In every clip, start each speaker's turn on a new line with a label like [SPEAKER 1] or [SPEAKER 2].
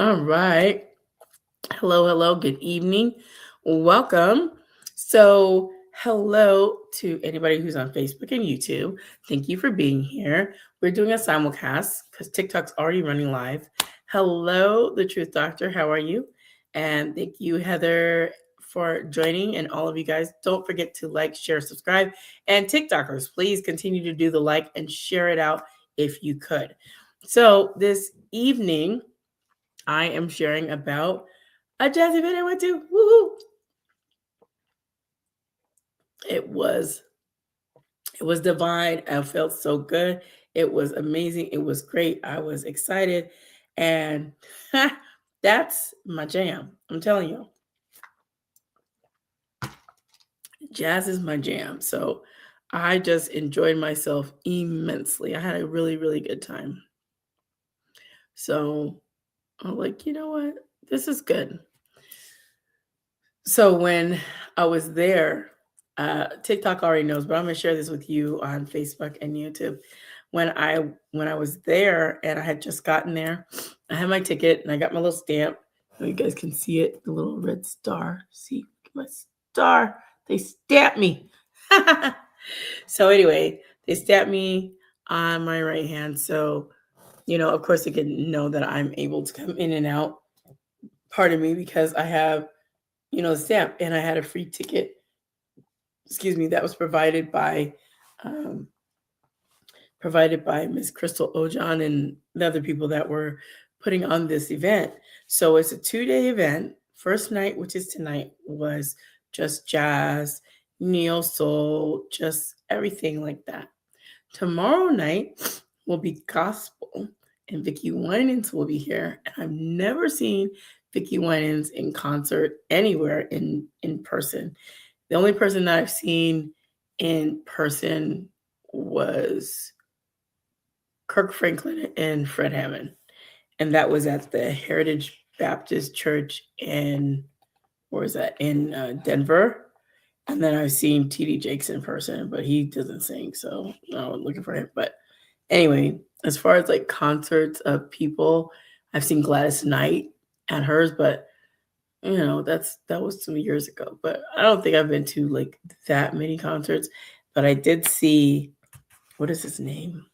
[SPEAKER 1] All right. Hello, hello. Good evening. Welcome. Hello to anybody who's on Facebook and YouTube. Thank you for being here. We're doing a simulcast because TikTok's already running live. Hello, The Truth Doctor. How are you? And thank you, Heather, for joining. And all of you guys, don't forget to like, share, subscribe. And TikTokers, please continue to do the like and share it out if you could. So, this evening, I am sharing about a jazz event I went to. Woohoo! It was it was divine. I felt so good. It was amazing. It was great. I was excited, and that's my jam. I'm telling you, jazz is my jam. So I just enjoyed myself immensely. I had a really, really good time. So I'm like, you know what? This is good. So when I was there, TikTok already knows, but I'm gonna share this with you on Facebook and YouTube. When I was there and I had just gotten there, I had my ticket and I got my little stamp. You guys can see it, the little red star. See my star. They stamped me. So anyway, they stamped me on my right hand. So, of course, they can know that I'm able to come in and out. Pardon me, because I have the stamp, and I had a free ticket. Excuse me, that was um, provided by Miss Crystal Ojan and the other people that were putting on this event. So it's a 2-day event. First night, which is tonight, was just jazz, neo soul, just everything like that. Tomorrow night will be gospel, and Vicki Winans will be here. And I've never seen Vicki Winans in concert anywhere in person. The only person that I've seen in person was Kirk Franklin and Fred Hammond, and that was at the Heritage Baptist Church in where is that in Denver. And then I've seen T.D. Jakes in person, but he doesn't sing, so I'm looking for him. But anyway, as far as like concerts of people, I've seen Gladys Knight at hers, but that was some years ago. But I don't think I've been to like that many concerts. But I did see, what is his name?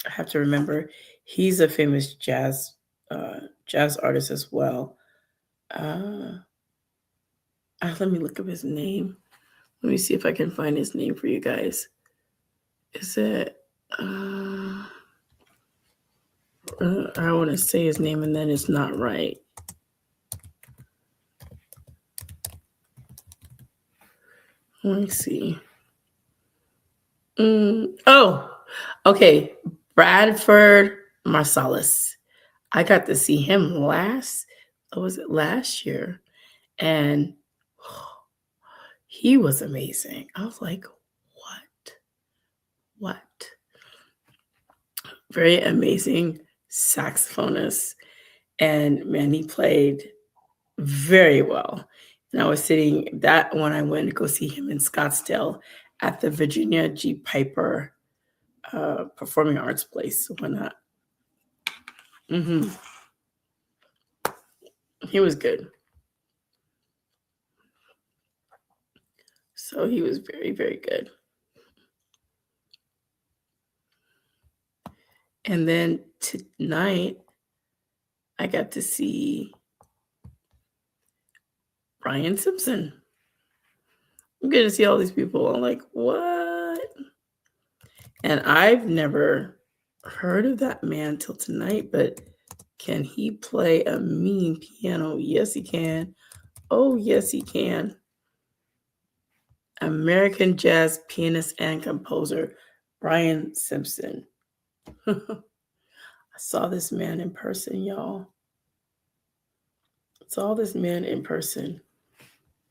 [SPEAKER 1] I have to remember. He's a famous jazz artist as well. Uh, Let me look up his name. Let me see if I can find his name for you guys. Is it? I want to say his name and then it's not right. Let me see. Oh, okay. Bradford Marsalis. I got to see him was it last year? And he was amazing. I was like, what? What? Very amazing saxophonist. And man, he played very well. And I was sitting that when I went to go see him in Scottsdale at the Virginia G. Piper Performing Arts Place. Whatnot. He was good. So he was very, very good. And then tonight, I got to see Brian Simpson. I'm going to see all these people. I'm like, what? And I've never heard of that man till tonight, but can he play a mean piano? Yes, he can. Oh, yes, he can. American jazz pianist and composer Brian Simpson. I saw this man in person, y'all. Saw this man in person,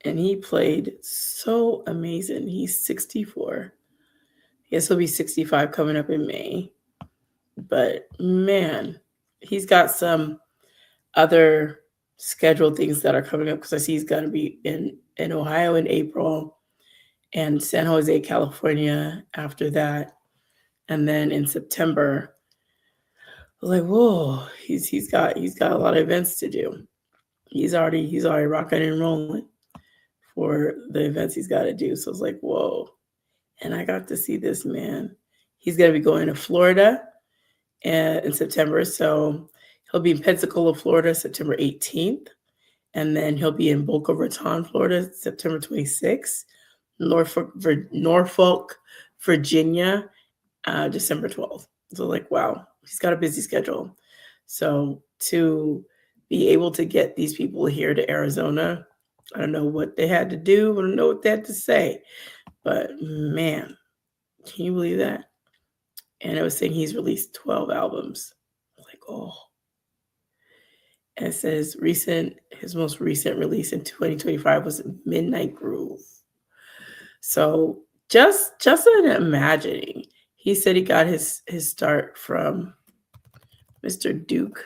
[SPEAKER 1] and he played so amazing. He's 64. Yes, he'll be 65 coming up in May. But man, he's got some other scheduled things that are coming up because I see he's going to be in Ohio in April and San Jose, California after that. And then in September, was like, whoa, he's got a lot of events to do. He's already rocking and rolling for the events he's got to do. So it's like, whoa. And I got to see this man. He's gonna be going to Florida in September. So he'll be in Pensacola, Florida, September 18th. And then he'll be in Boca Raton, Florida, September 26th. Norfolk, Virginia, December 12th. So like, wow, he's got a busy schedule. So to be able to get these people here to Arizona, I don't know what they had to do. I don't know what they had to say. But man, can you believe that? And it was saying he's released 12 albums. I was like, oh. And it says his most recent release in 2025 was Midnight Groove. So just an imagining. He said he got his start from Mr. Duke.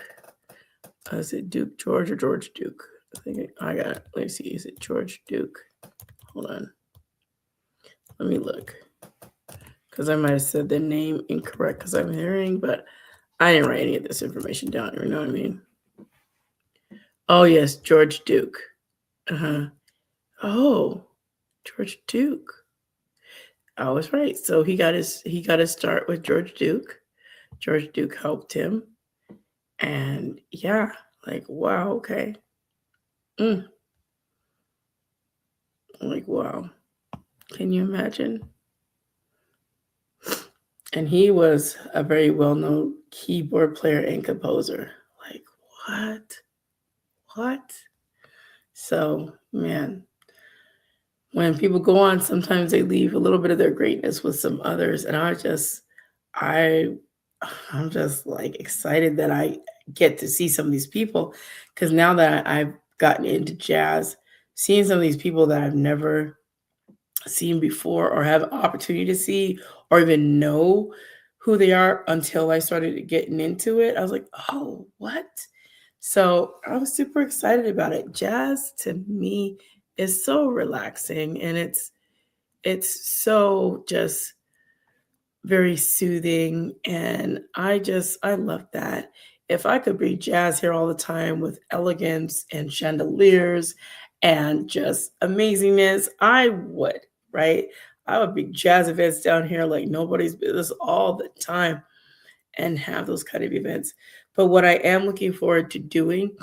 [SPEAKER 1] Is it Duke George or George Duke? I think I got it. Let me see. Is it George Duke? Hold on. Let me look. Because I might have said the name incorrect because I'm hearing, but I didn't write any of this information down. You know what I mean? Oh, yes, George Duke. Uh-huh. Oh, George Duke. I was right. So he got his start with George Duke. George Duke helped him. And yeah, like, wow, okay. Like, wow. Can you imagine? And he was a very well-known keyboard player and composer. Like, what? So, man, when people go on, sometimes they leave a little bit of their greatness with some others. And I'm just like excited that I get to see some of these people, because now that I've gotten into jazz, seeing some of these people that I've never seen before or have opportunity to see or even know who they are until I started getting into it, I was like, oh, what? So I was super excited about it. Jazz to me is so relaxing, and it's so just very soothing, and I love that. If I could bring jazz here all the time with elegance and chandeliers and just amazingness, I would, right? I would bring jazz events down here like nobody's business all the time and have those kind of events. But what I am looking forward to doing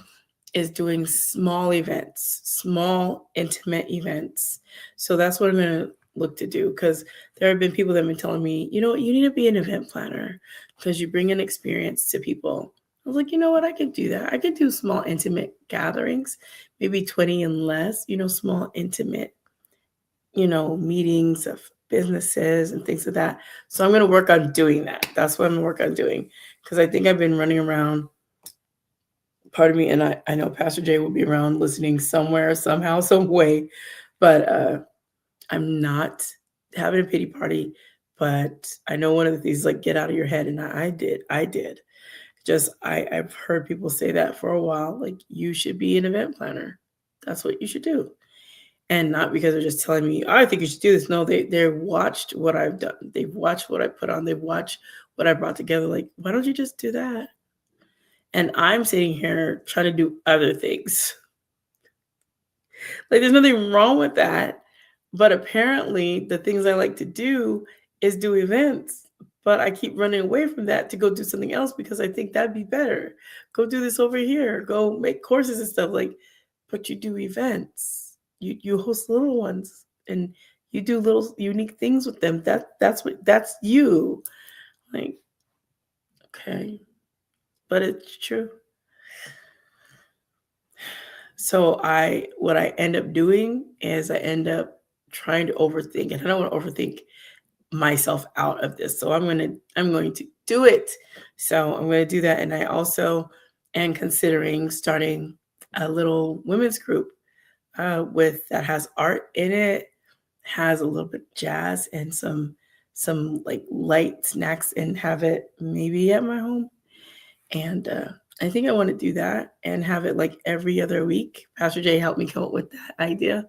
[SPEAKER 1] is doing small events, small intimate events. So that's what I'm going to look to do, because there have been people that have been telling me, you need to be an event planner because you bring an experience to people. I was like, you know what? I could do that. I could do small intimate gatherings, maybe 20 and less, small intimate, meetings of businesses and things like that. So I'm going to work on doing that. That's what I'm going to work on doing, because I think I've been running around. Pardon me, and I know Pastor Jay will be around listening somewhere, somehow, some way, but I'm not having a pity party. But I know one of the things like get out of your head, and I did. Just I've heard people say that for a while, like you should be an event planner. That's what you should do, and not because they're just telling me, I think you should do this. No, they watched what I've done. They've watched what I put on. They've watched what I brought together. Like, why don't you just do that? And I'm sitting here trying to do other things. Like, there's nothing wrong with that. But apparently, the things I like to do is do events. But I keep running away from that to go do something else because I think that'd be better. Go do this over here. Go make courses and stuff. Like, but you do events. You host little ones and you do little unique things with them. That's you. Like, okay. But it's true. So what I end up doing is I end up trying to overthink, and I don't want to overthink myself out of this. So I'm going to do it. So I'm going to do that. And I also am considering starting a little women's group with that has art in it, has a little bit of jazz and some like light snacks, and have it maybe at my home. And I think I want to do that and have it like every other week. Pastor Jay helped me come up with that idea.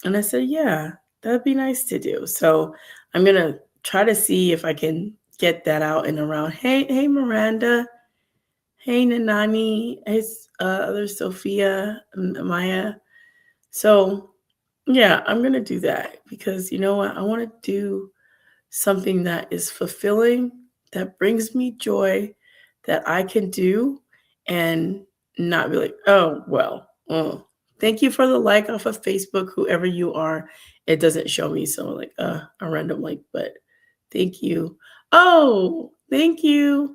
[SPEAKER 1] And I said, yeah, that'd be nice to do. So I'm going to try to see if I can get that out and around. Hey, Miranda. Hey, Nanani. Hey, there's Sophia and Maya. So, yeah, I'm going to do that because you know what? I want to do something that is fulfilling, that brings me joy, that I can do and not be like, oh, well, thank you for the like off of Facebook, whoever you are. It doesn't show me, so like a random like, but thank you. Oh, thank you.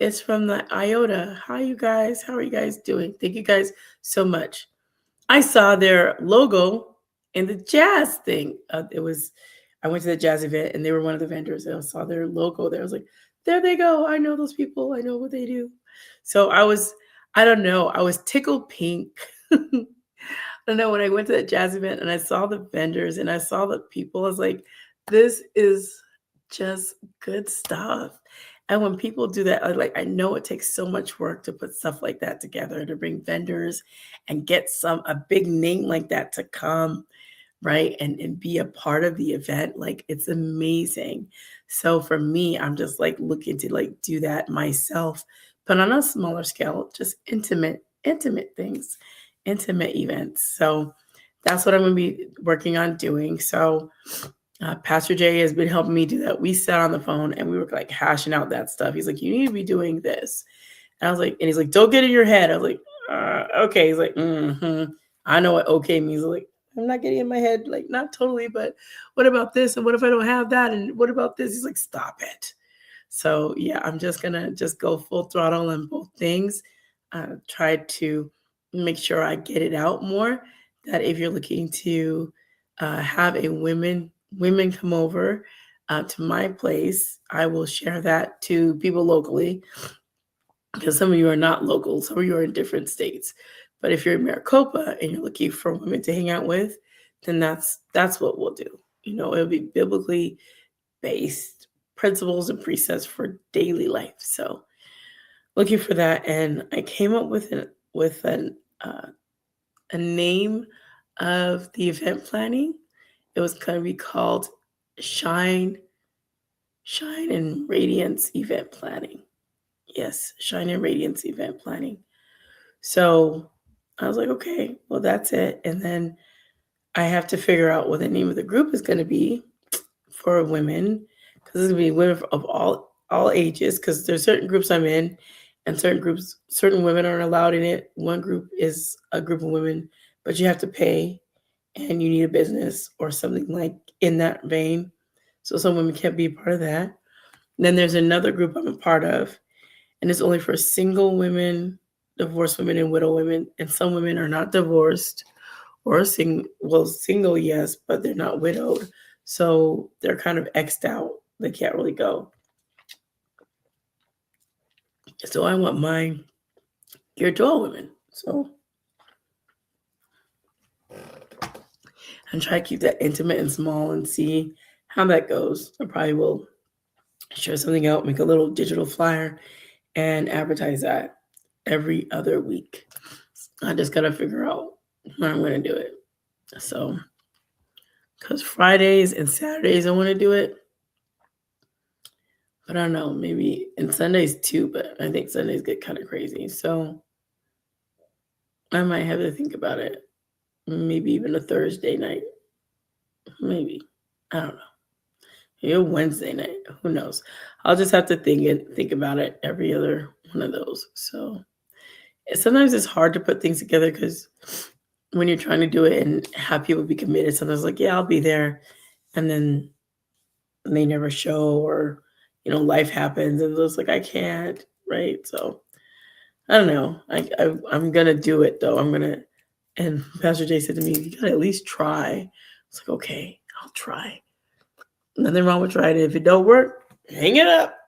[SPEAKER 1] It's from the IOTA. Hi, you guys. How are you guys doing? Thank you guys so much. I saw their logo in the jazz thing. I went to the jazz event and they were one of the vendors and I saw their logo there. I was like, there they go. I know those people. I know what they do. So I don't know, I was tickled pink. I don't know, when I went to that jazz event and I saw the vendors and I saw the people, I was like, this is just good stuff. And when people do that, I know it takes so much work to put stuff like that together, to bring vendors and get a big name like that to come, right? And be a part of the event. Like it's amazing. So for me, I'm just like looking to like do that myself, but on a smaller scale, just intimate things, intimate events. So that's what I'm gonna be working on doing. So Pastor Jay has been helping me do that. We sat on the phone and we were like hashing out that stuff. He's like, you need to be doing this. And I was like, and he's like, don't get in your head. I was like, okay. He's like, I know what okay means. Like, I'm not getting in my head, like not totally, but what about this? And what if I don't have that? And what about this? He's like, stop it. So yeah, I'm just gonna just go full throttle on both things. Try to make sure I get it out more. That if you're looking to have a women come over to my place, I will share that to people locally because some of you are not local, some of you are in different states. But if you're in Maricopa and you're looking for women to hang out with, then that's what we'll do. You know, it'll be biblically based principles and precepts for daily life. So looking for that, and I came up with a name of the event planning. It was going to be called Shine and Radiance Event Planning. Yes, Shine and Radiance Event Planning. So I was like, okay, well, that's it. And then I have to figure out what the name of the group is going to be for women, because it's going to be women of all ages, because there's certain groups I'm in and certain women aren't allowed in it. One group is a group of women, but you have to pay and you need a business or something like in that vein. So some women can't be a part of that. And then there's another group I'm a part of, and it's only for single women, divorced women, and widow women. And some women are not divorced or single, yes, but they're not widowed. So they're kind of X'd out. They can't really go. So I want mine geared to all women. So I'm trying to keep that intimate and small and see how that goes. I probably will share something out, make a little digital flyer, and advertise that every other week. I just got to figure out when I'm going to do it. So, because Fridays and Saturdays I want to do it. But I don't know, maybe, and Sundays too, but I think Sundays get kind of crazy. So I might have to think about it. Maybe even a Thursday night. Maybe. I don't know. Maybe a Wednesday night. Who knows? I'll just have to think about it every other one of those. So sometimes it's hard to put things together because when you're trying to do it and have people be committed, sometimes like, yeah, I'll be there. And then they never show, or, life happens and it's like, I can't. Right. So I don't know. I'm going to do it though. And Pastor Jay said to me, you got to at least try. It's like, okay, I'll try. Nothing wrong with trying it. If it don't work, hang it up.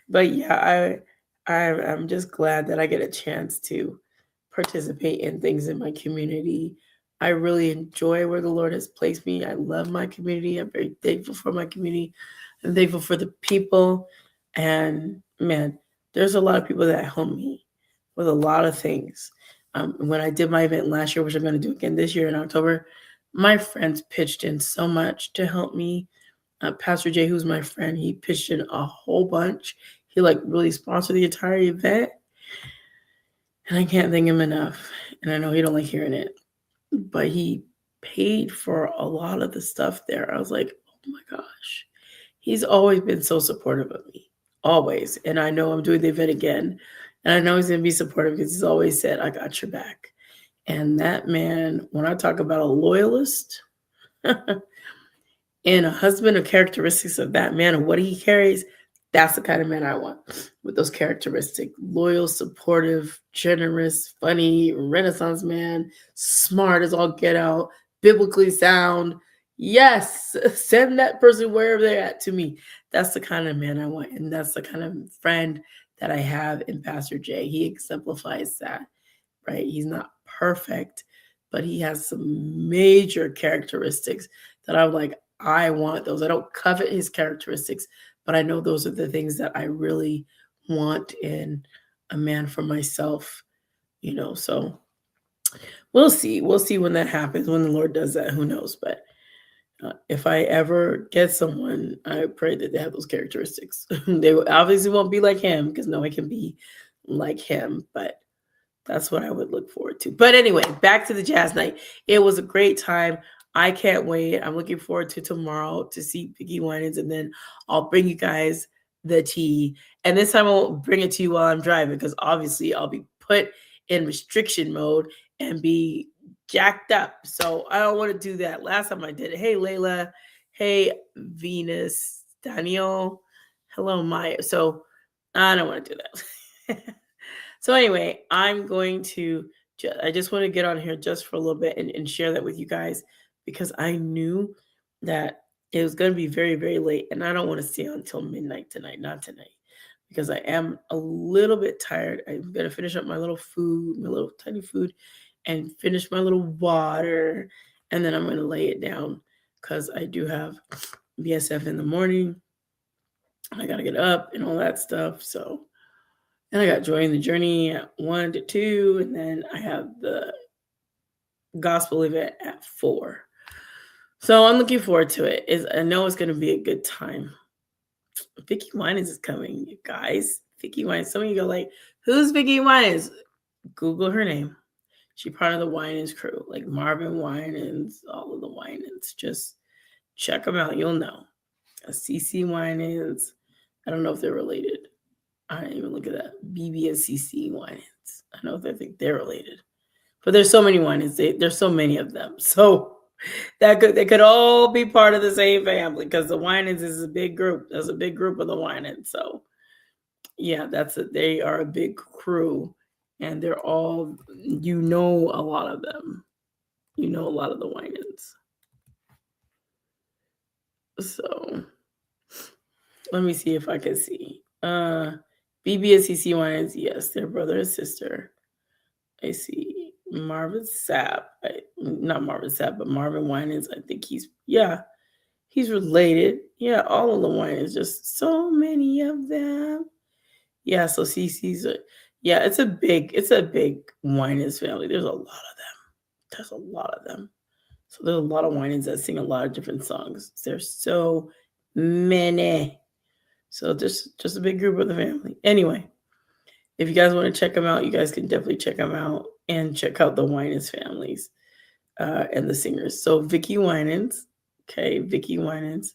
[SPEAKER 1] But yeah, I'm just glad that I get a chance to participate in things in my community. I really enjoy where the Lord has placed me. I love my community. I'm very thankful for my community. I'm thankful for the people. And man, there's a lot of people that help me with a lot of things. When I did my event last year, which I'm going to do again this year in October, my friends pitched in so much to help me. Pastor Jay, who's my friend, he pitched in a whole bunch. He like really sponsored the entire event, and I can't thank him enough. And I know he don't like hearing it, but he paid for a lot of the stuff there. I was like, oh my gosh. He's always been so supportive of me, always. And I know I'm doing the event again, and I know he's going to be supportive because he's always said, I got your back. And that man, when I talk about a loyalist and a husband, of characteristics of that man and what he carries, that's the kind of man I want with those characteristics: loyal, supportive, generous, funny, Renaissance man, smart as all get out, biblically sound. Yes, send that person wherever they're at to me. That's the kind of man I want. And that's the kind of friend that I have in Pastor Jay. He exemplifies that, right? He's not perfect, but he has some major characteristics that I'm like, I want those. I don't covet his characteristics, but I know those are the things that I really want in a man for myself, So we'll see. We'll see when that happens, when the Lord does that. Who knows? But if I ever get someone, I pray that they have those characteristics. They obviously won't be like him, because no one can be like him, but that's what I would look forward to. But anyway, back to the jazz night. It was a great time. I can't wait. I'm looking forward to tomorrow to see Vickie Winans, and then I'll bring you guys the tea. And this time I won't bring it to you while I'm driving, because obviously I'll be put in restriction mode and be jacked up. So I don't want to do that. Last time I did it. Hey, Layla. Hey, Venus. Daniel. Hello, Maya. So I don't want to do that. So anyway, I just want to get on here just for a little bit and share that with you guys, because I knew that it was going to be very, very late, and I don't want to stay until midnight tonight, not tonight, because I am a little bit tired. I'm going to finish up my little tiny food, and finish my little water, and then I'm going to lay it down, because I do have BSF in the morning. I got to get up and all that stuff, so... And I got Joy in the Journey at 1 to 2. And then I have the gospel event at 4. So I'm looking forward to it. I know it's going to be a good time. Vickie Winans is coming, you guys. Vickie Winans. Some of you go like, who's Vickie Winans? Google her name. She's part of the Winans crew, like Marvin Winans, all of the Winans. Just check them out. You'll know. CeCe Winans. I don't know if they're related. I didn't even look at that. BB and CeCe Winans. I know they think they're related, but there's so many Winans. There's so many of them. So they could all be part of the same family, because the Winans is a big group. There's a big group of the Winans. So yeah, they are a big crew, and they're all, a lot of them. A lot of the Winans. So let me see if I can see. BB and CeCe Winans, yes, they're brother and sister. I see Marvin Sapp. Not Marvin Sapp, but Marvin Winans. I think he's related. Yeah, all of the Winans, just so many of them. Yeah, so CeCe's it's a big Winans family. There's a lot of them. So there's a lot of Winans that sing a lot of different songs. There's so many. So just a big group of the family. Anyway, if you guys want to check them out, you guys can definitely check them out, and check out the Winans families and the singers. So Vickie Winans, Vickie Winans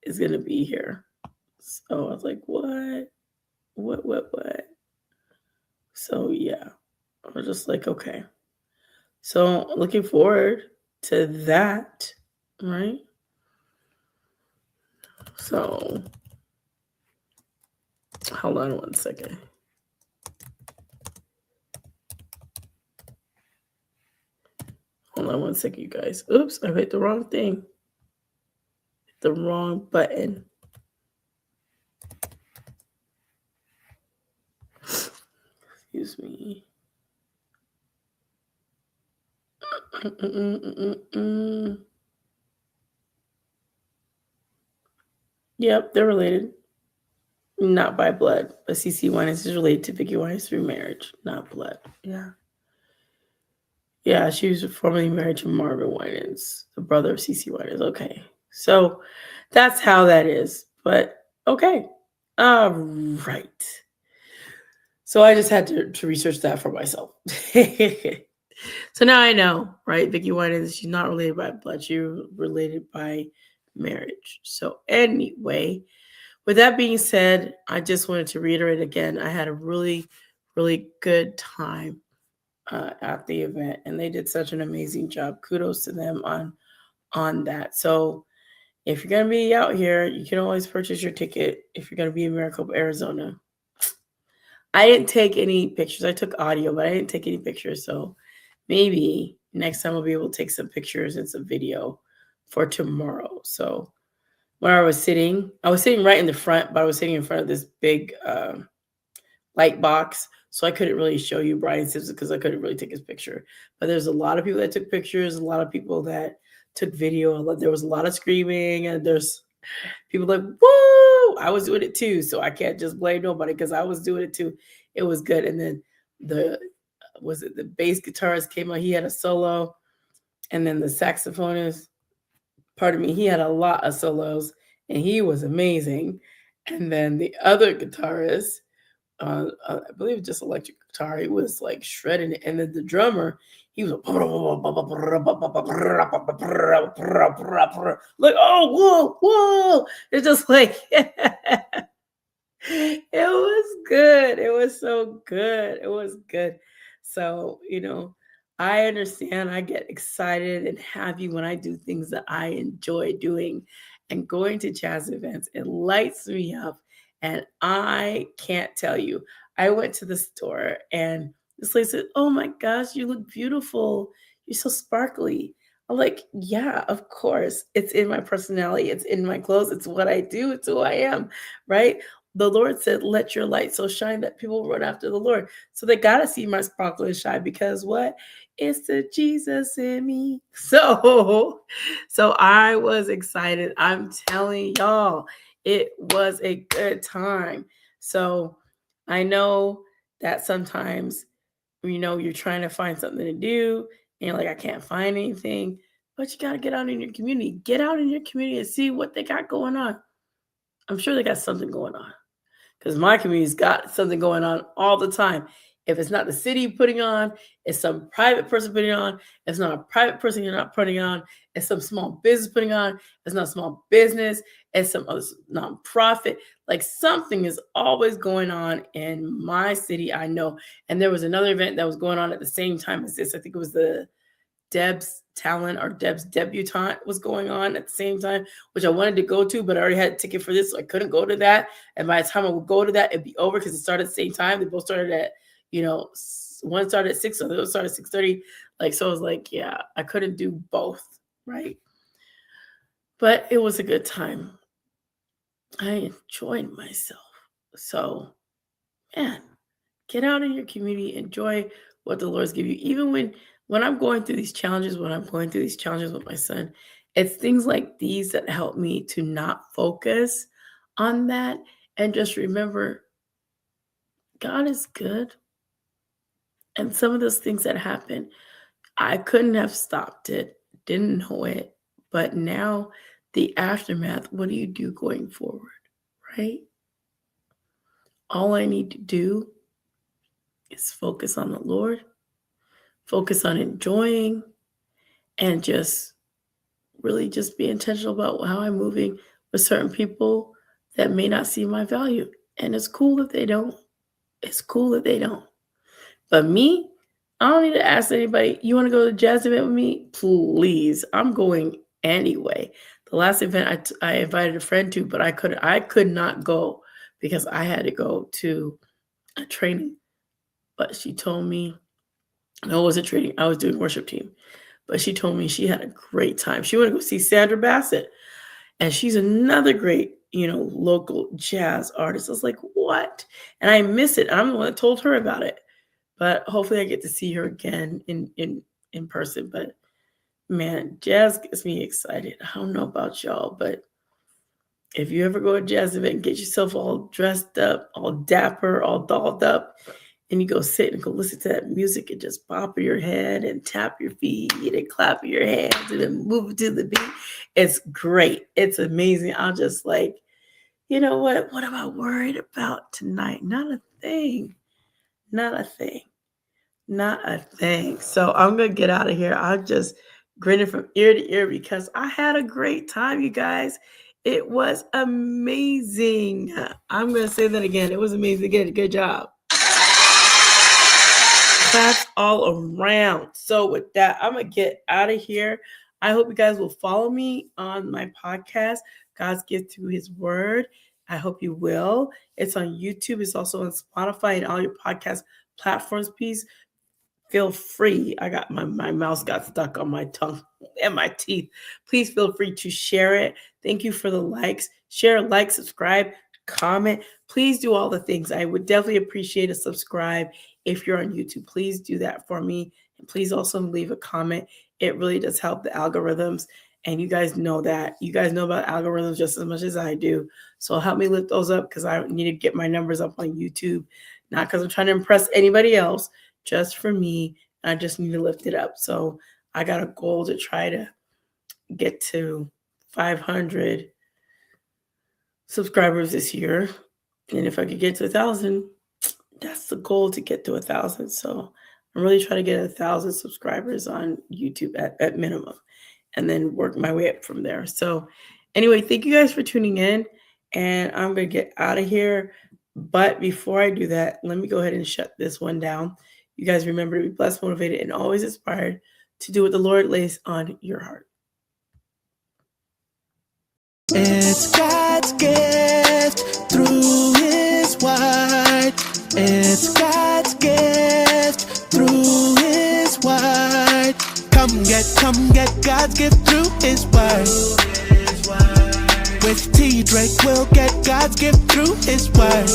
[SPEAKER 1] is going to be here. So I was like, what? So yeah, I was just like, okay. So looking forward to that, right? So hold on one second. Hold on one second, you guys. Oops, I hit the wrong thing. Hit the wrong button. Excuse me. Yep, they're related. Not by blood, but CeCe Winans is related to Vickie Winans through marriage, not blood. Yeah. Yeah, she was formerly married to Marvin Winans, the brother of CeCe Winans. Okay. So that's how that is. But okay. Right. So I just had to research that for myself. So now I know, right? Vicky Winans, she's not related by blood, she's related by marriage. So anyway, with that being said, I just wanted to reiterate again, I had a really, really good time at the event, and they did such an amazing job. Kudos to them on that. So if you're gonna be out here, you can always purchase your ticket if you're gonna be in Maricopa, Arizona. I didn't take any pictures. I took audio, but I didn't take any pictures. So maybe next time I'll be able to take some pictures and some video for tomorrow. So where I was sitting right in the front, but I was sitting in front of this big light box. So I couldn't really show you Brian Simpson because I couldn't really take his picture. But there's a lot of people that took pictures, a lot of people that took video. There was a lot of screaming, and there's people like, woo! I was doing it too. So I can't just blame nobody because I was doing it too. It was good. And then the bass guitarist came on, he had a solo. And then the saxophonist, pardon me, he had a lot of solos and he was amazing. And then the other guitarist, I believe just electric guitar, he was like shredding it. And then the drummer, he was like, oh, whoa. It's just like, it was good. It was so good. It was good. So, I understand. I get excited and happy when I do things that I enjoy doing, and going to jazz events. It lights me up. And I can't tell you, I went to the store and this lady said, oh my gosh, you look beautiful. You're so sparkly. I'm like, yeah, of course. It's in my personality. It's in my clothes. It's what I do. It's who I am, right? The Lord said, let your light so shine that people run after the Lord. So they got to see my sparkle and shine because what? It's the Jesus in me. So I was excited. I'm telling y'all, it was a good time. So I know that sometimes, you're trying to find something to do and you're like, I can't find anything, but you got to get out in your community. Get out in your community and see what they got going on. I'm sure they got something going on because my community's got something going on all the time. If it's not the city putting on, it's some private person putting on. If it's not a private person you're not putting on, it's some small business putting on. It's not a small business. It's some other nonprofit. Like something is always going on in my city, I know. And there was another event that was going on at the same time as this. I think it was the Deb's Talent or Deb's Debutante was going on at the same time, which I wanted to go to, but I already had a ticket for this, so I couldn't go to that. And by the time I would go to that, it'd be over because it started at the same time. They both started at, one started at 6, so the other started at 6:30. So I was like, yeah, I couldn't do both, right? But it was a good time. I enjoyed myself. So, man, get out in your community, enjoy what the Lord's give you. Even when I'm going through these challenges, with my son, it's things like these that help me to not focus on that and just remember God is good. And some of those things that happen, I couldn't have stopped it, didn't know it. But now the aftermath, what do you do going forward, right? All I need to do is focus on the Lord, focus on enjoying, and just really just be intentional about how I'm moving with certain people that may not see my value. And it's cool that they don't. It's cool that they don't. But me, I don't need to ask anybody, you want to go to the jazz event with me? Please. I'm going anyway. The last event I invited a friend to, but I could not go because I had to go to a training. But she told me, no, it wasn't training. I was doing worship team. But she told me she had a great time. She wanted to go see Sandra Bassett. And she's another great, local jazz artist. I was like, what? And I miss it. I'm the one that told her about it. But hopefully I get to see her again in person. But man, jazz gets me excited. I don't know about y'all, but if you ever go to a jazz event, get yourself all dressed up, all dapper, all dolled up, and you go sit and go listen to that music and just bop your head and tap your feet and clap your hands and then move to the beat. It's great. It's amazing. I'll just You know what? What am I worried about tonight? Not a thing. Not a thing. Not a thing. So I'm going to get out of here. I'm just grinning from ear to ear because I had a great time, you guys. It was amazing. I'm going to say that again. It was amazing. Again, good job. Claps all around. So with that, I'm going to get out of here. I hope you guys will follow me on my podcast, God's Gift Through His Word. I hope you will. It's on YouTube. It's also on Spotify and all your podcast platforms. Please feel free. I got my mouse got stuck on my tongue and my teeth. Please feel free to share it. Thank you for the likes. Share, like, subscribe, comment. Please do all the things. I would definitely appreciate a subscribe if you're on YouTube. Please do that for me. And please also leave a comment. It really does help the algorithms. And you guys know that. You guys know about algorithms just as much as I do. So help me lift those up because I need to get my numbers up on YouTube. Not because I'm trying to impress anybody else, just for me. I just need to lift it up. So I got a goal to try to get to 500 subscribers this year. And if I could get to 1,000, that's the goal, to get to 1,000. So I'm really trying to get 1,000 subscribers on YouTube at minimum, and then work my way up from there. So anyway, thank you guys for tuning in, and I'm going to get out of here. But before I do that, let me go ahead and shut this one down. You guys remember to be blessed, motivated, and always inspired to do what the Lord lays on your heart.
[SPEAKER 2] It's God's gift through His word. It's God's gift through His word. Come get God's gift through His word. With T. Drake, we'll get God's gift through His word.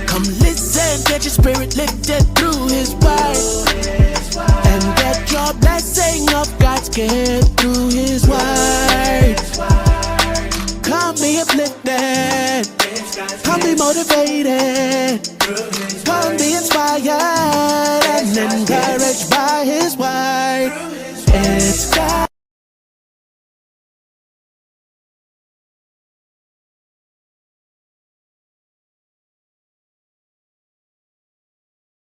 [SPEAKER 2] Come listen, get your spirit lifted through His word, and get your blessing of God's gift through His word. Come be uplifted, come be motivated.